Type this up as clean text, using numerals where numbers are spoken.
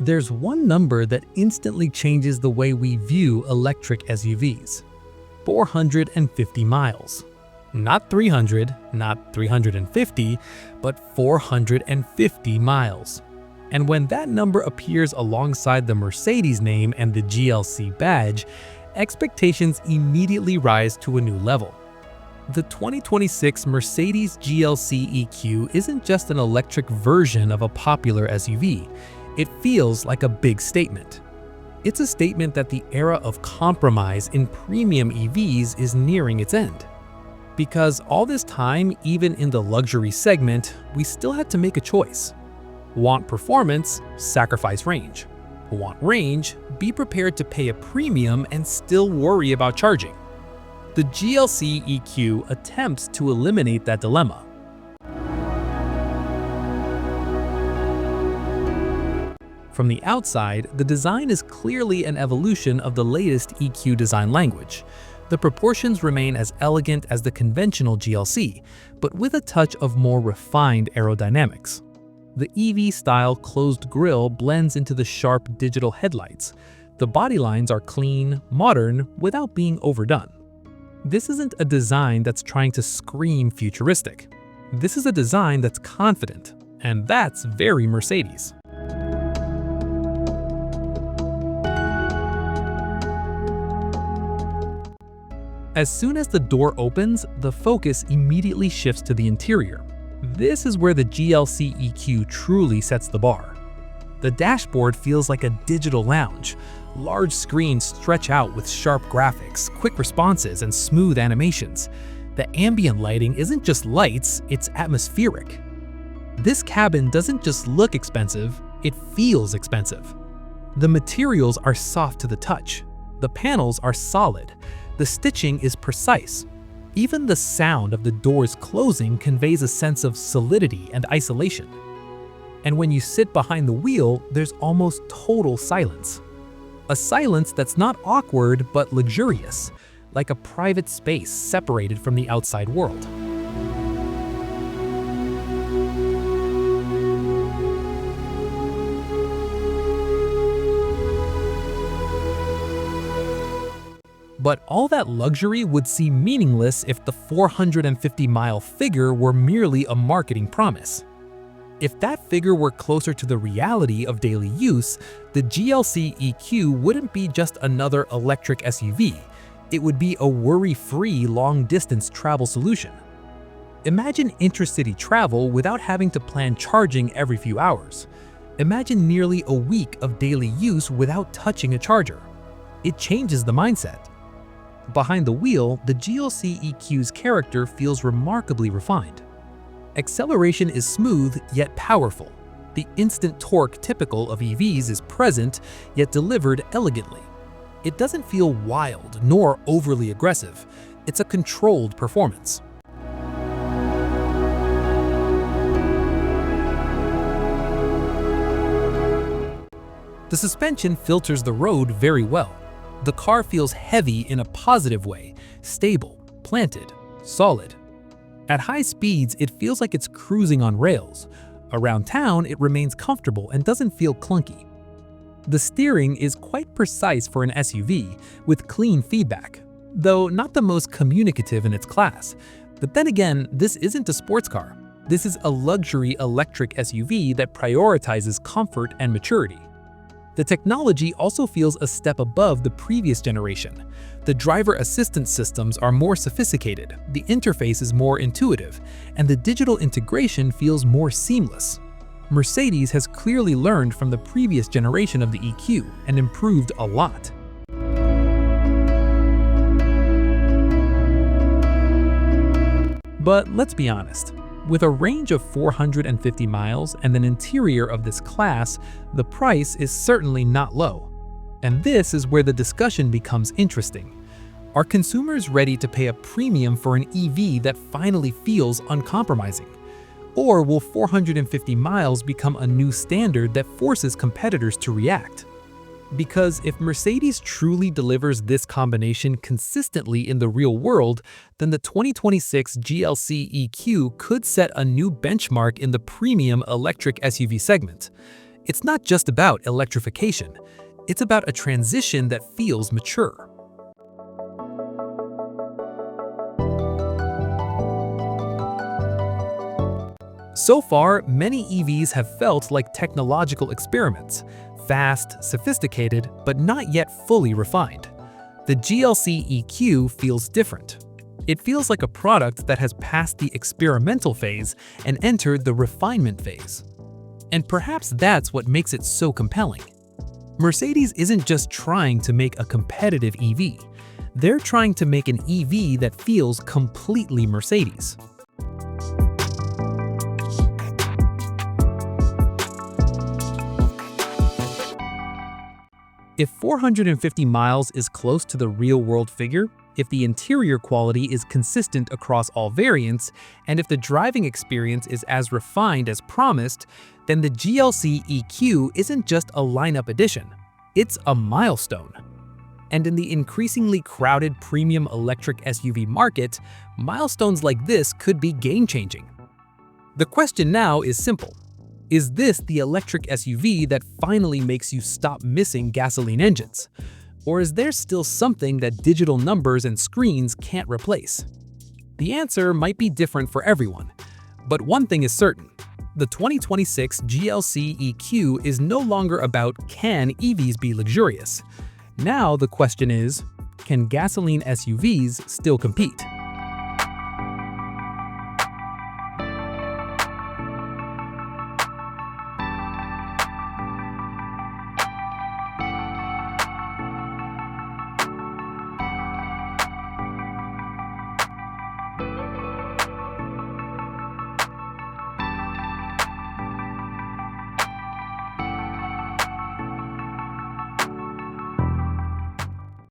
There's one number that instantly changes the way we view electric SUVs: 450 miles. Not 300, not 350, but 450 miles. And when that number appears alongside the Mercedes name and the GLC badge, expectations immediately rise to a new level. The 2026 Mercedes GLC EQ isn't just an electric version of a popular SUV. It feels like a big statement. It's a statement that the era of compromise in premium EVs is nearing its end. Because all this time, even in the luxury segment, we still had to make a choice. Want performance? Sacrifice range. Want range? Be prepared to pay a premium and still worry about charging. The GLC EQ attempts to eliminate that dilemma. From the outside, the design is clearly an evolution of the latest EQ design language. The proportions remain as elegant as the conventional GLC, but with a touch of more refined aerodynamics. The EV-style closed grille blends into the sharp digital headlights. The body lines are clean, modern, without being overdone. This isn't a design that's trying to scream futuristic. This is a design that's confident, and that's very Mercedes. As soon as the door opens, the focus immediately shifts to the interior. This is where the GLC EQ truly sets the bar. The dashboard feels like a digital lounge. Large screens stretch out with sharp graphics, quick responses, and smooth animations. The ambient lighting isn't just lights, it's atmospheric. This cabin doesn't just look expensive, it feels expensive. The materials are soft to the touch. The panels are solid. The stitching is precise. Even the sound of the doors closing conveys a sense of solidity and isolation. And when you sit behind the wheel, there's almost total silence. A silence that's not awkward but luxurious, like a private space separated from the outside world. But all that luxury would seem meaningless if the 450-mile figure were merely a marketing promise. If that figure were closer to the reality of daily use, the GLC EQ wouldn't be just another electric SUV. It would be a worry-free long-distance travel solution. Imagine intercity travel without having to plan charging every few hours. Imagine nearly a week of daily use without touching a charger. It changes the mindset. Behind the wheel, the GLC EQ's character feels remarkably refined. Acceleration is smooth yet powerful. The instant torque typical of EVs is present yet delivered elegantly. It doesn't feel wild nor overly aggressive. It's a controlled performance. The suspension filters the road very well. The car feels heavy in a positive way, stable, planted, solid. At high speeds, it feels like it's cruising on rails. Around town, it remains comfortable and doesn't feel clunky. The steering is quite precise for an SUV, with clean feedback, though not the most communicative in its class. But then again, this isn't a sports car. This is a luxury electric SUV that prioritizes comfort and maturity. The technology also feels a step above the previous generation. The driver assistance systems are more sophisticated, the interface is more intuitive, and the digital integration feels more seamless. Mercedes has clearly learned from the previous generation of the EQ and improved a lot. But let's be honest. With a range of 450 miles and an interior of this class, the price is certainly not low. And this is where the discussion becomes interesting. Are consumers ready to pay a premium for an EV that finally feels uncompromising? Or will 450 miles become a new standard that forces competitors to react? Because if Mercedes truly delivers this combination consistently in the real world, then the 2026 GLC EQ could set a new benchmark in the premium electric SUV segment. It's not just about electrification, it's about a transition that feels mature. So far, many EVs have felt like technological experiments, fast, sophisticated, but not yet fully refined. The GLC EQ feels different. It feels like a product that has passed the experimental phase and entered the refinement phase. And perhaps that's what makes it so compelling. Mercedes isn't just trying to make a competitive EV. They're trying to make an EV that feels completely Mercedes. If 450 miles is close to the real-world figure, if the interior quality is consistent across all variants, and if the driving experience is as refined as promised, then the GLC EQ isn't just a lineup addition. It's a milestone. And in the increasingly crowded premium electric SUV market, milestones like this could be game-changing. The question now is simple. Is this the electric SUV that finally makes you stop missing gasoline engines? Or is there still something that digital numbers and screens can't replace? The answer might be different for everyone, but one thing is certain. The 2026 GLC EQ is no longer about can EVs be luxurious. Now the question is, can gasoline SUVs still compete?